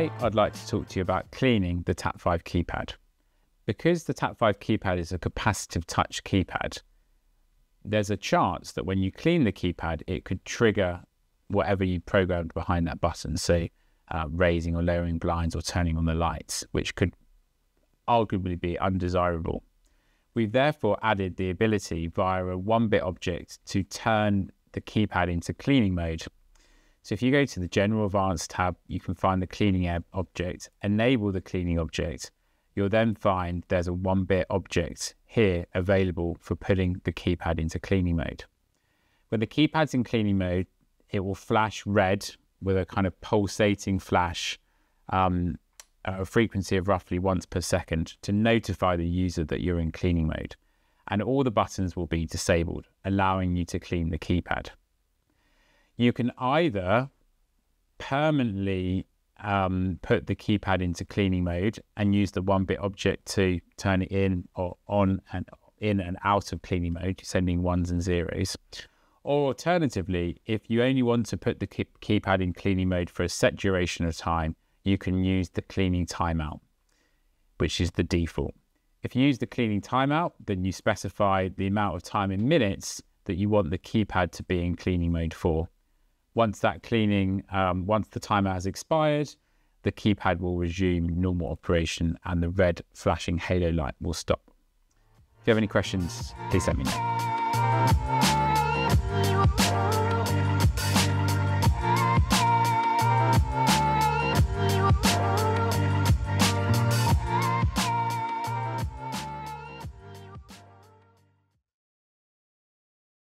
Today, I'd like to talk to you about cleaning the TAP-5 keypad. Because the TAP-5 keypad is a capacitive touch keypad, there's a chance that when you clean the keypad, it could trigger whatever you programmed behind that button, so raising or lowering blinds or turning on the lights, which could arguably be undesirable. We've therefore added the ability via a 1-bit object to turn the keypad into cleaning mode. So if you go to the General Advanced tab, you can find the cleaning object, enable the cleaning object. You'll then find there's a 1-bit object here available for putting the keypad into cleaning mode. When the keypad's in cleaning mode, it will flash red with a kind of pulsating flash at a frequency of roughly once per second to notify the user that you're in cleaning mode. And all the buttons will be disabled, allowing you to clean the keypad. You can either permanently put the keypad into cleaning mode and use the 1-bit object to turn it in or on and in and out of cleaning mode, sending ones and zeros. Or alternatively, if you only want to put the keypad in cleaning mode for a set duration of time, you can use the cleaning timeout, which is the default. If you use the cleaning timeout, then you specify the amount of time in minutes that you want the keypad to be in cleaning mode for. Once that cleaning, once the timer has expired, the keypad will resume normal operation and the red flashing halo light will stop. If you have any questions, please let me know.